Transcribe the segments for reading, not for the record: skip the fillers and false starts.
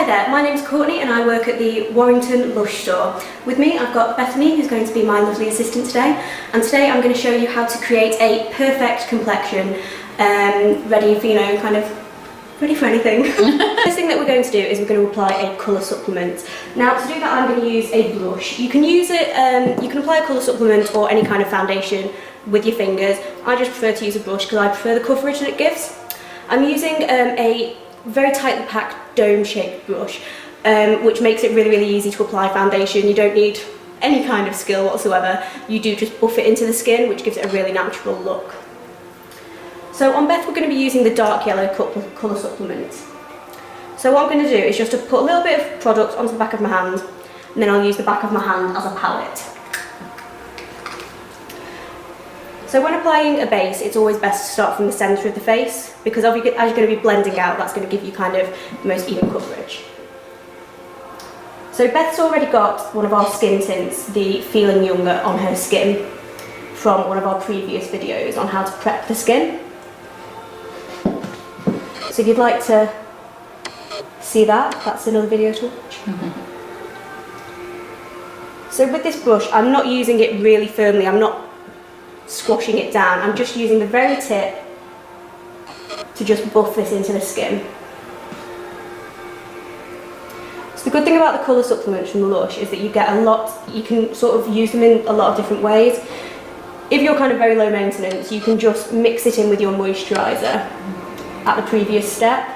there, my name's Courtney and I work at the Warrington Lush store. With me I've got Bethany, who's going to be my lovely assistant today, and today I'm going to show you how to create a perfect complexion, ready for, kind of ready for anything. First thing that we're going to do is we're going to apply a colour supplement. Now to do that I'm going to use a brush. You can use it, you can apply a colour supplement or any kind of foundation with your fingers. I just prefer to use a brush because I prefer the coverage that it gives. I'm using a very tightly packed dome-shaped brush, which makes it really easy to apply foundation. You don't need any kind of skill whatsoever. You do just buff it into the skin, which gives it a really natural look. So on Beth we're going to be using the dark yellow colour supplement. So what I'm going to do is just to put a little bit of product onto the back of my hand, and then I'll use the back of my hand as a palette. So when applying a base, it's always best to start from the centre of the face, because as you're going to be blending out, that's going to give you kind of the most even coverage. So Beth's already got one of our skin tints, the Feeling Younger, on her skin from one of our previous videos on how to prep the skin. So if you'd like to see that, that's another video to watch. So with this brush, I'm not using it really firmly, I'm not squashing it down, I'm just using the very tip to just buff this into the skin. So the good thing about the colour supplements from Lush is that you get a lot, you can sort of use them in a lot of different ways. If you're kind of very low maintenance, you can just mix it in with your moisturiser at the previous step.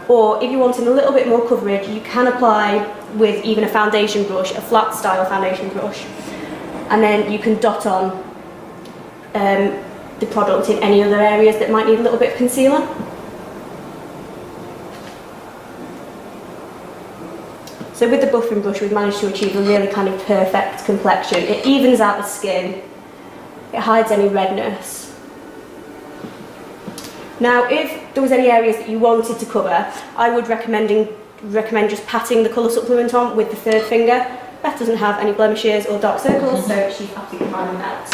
Or if you're wanting a little bit more coverage, you can apply with even a foundation brush, a flat style foundation brush, and then you can dot on the product in any other areas that might need a little bit of concealer. So with the buffing brush we've managed to achieve a really kind of perfect complexion. It evens out the skin, it hides any redness. Now if there was any areas that you wanted to cover, I would recommend just patting the colour supplement on with the third finger. Beth doesn't have any blemishes or dark circles, so she's absolutely fine with that.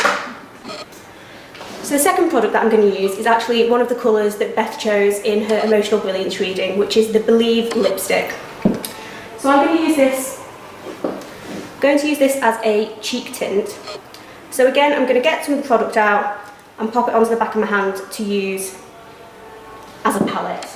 So the second product that I'm going to use is actually one of the colours that Beth chose in her Emotional Brilliance reading, which is the Believe lipstick. So I'm going to use this as a cheek tint. So again, I'm going to get some of the product out and pop it onto the back of my hand to use as a palette.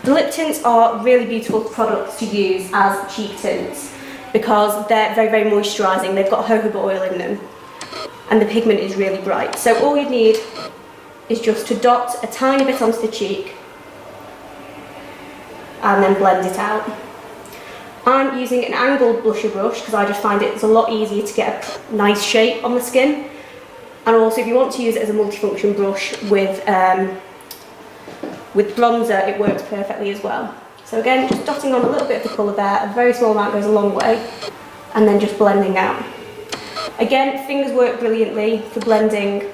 The lip tints are really beautiful products to use as cheek tints because they're very moisturising. They've got jojoba oil in them and the pigment is really bright. So all you need is just to dot a tiny bit onto the cheek and then blend it out. I'm using an angled blusher brush because I just find it's a lot easier to get a nice shape on the skin. And also if you want to use it as a multifunction brush with bronzer, it works perfectly as well. So again, just dotting on a little bit of the colour there, a very small amount goes a long way, and then just blending out. Again, fingers work brilliantly for blending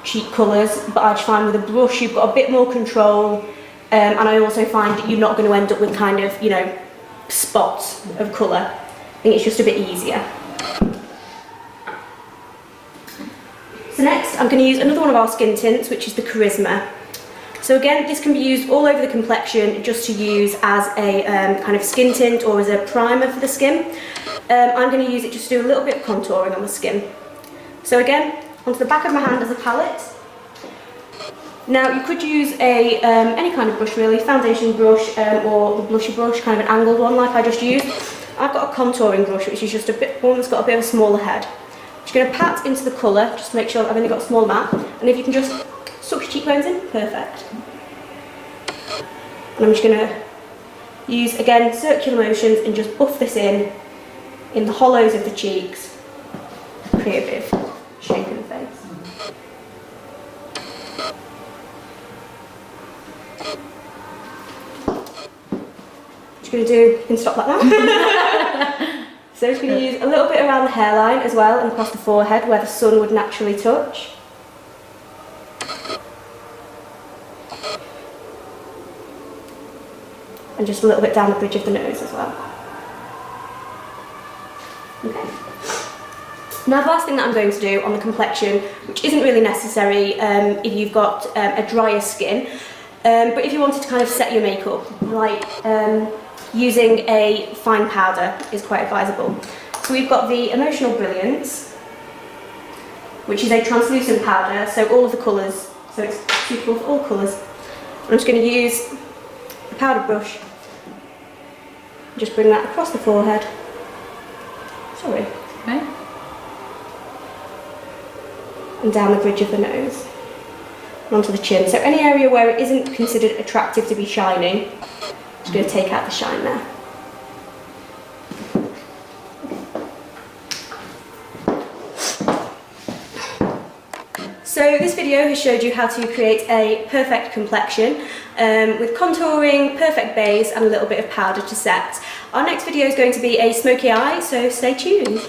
cheek colours, but I just find with a brush you've got a bit more control, and I also find that you're not going to end up with kind of, spots of colour. I think it's just a bit easier. So next, I'm going to use another one of our skin tints, which is the Charisma. So again, this can be used all over the complexion just to use as a kind of skin tint or as a primer for the skin. I'm going to use it just to do a little bit of contouring on the skin. So again, onto the back of my hand as a palette. Now you could use any kind of brush really, foundation brush or the blusher brush, kind of an angled one like I just used. I've got a contouring brush which is just one that's got a bit of a smaller head. I'm just going to pat into the colour just to make sure that I've only got a small amount, and if you can just suck your cheekbones in, perfect. And I'm just going to use, again, circular motions and just buff this in the hollows of the cheeks, create a bit of shape in the face. Just going to do, you can stop that now. So I'm just going to use a little bit around the hairline as well and across the forehead where the sun would naturally touch. And just a little bit down the bridge of the nose as well. Okay. Now the last thing that I'm going to do on the complexion, which isn't really necessary if you've got a drier skin, but if you wanted to kind of set your makeup, like using a fine powder is quite advisable. So we've got the Emotional Brilliance, which is a translucent powder, so all of the colours, so it's suitable for all colours. I'm just going to use a powder brush, just bring that across the forehead. Sorry. Okay. And down the bridge of the nose, and onto the chin. So any area where it isn't considered attractive to be shining, I'm just going to take out the shine there. So this video has showed you how to create a perfect complexion with contouring, perfect base and a little bit of powder to set. Our next video is going to be a smoky eye, so stay tuned.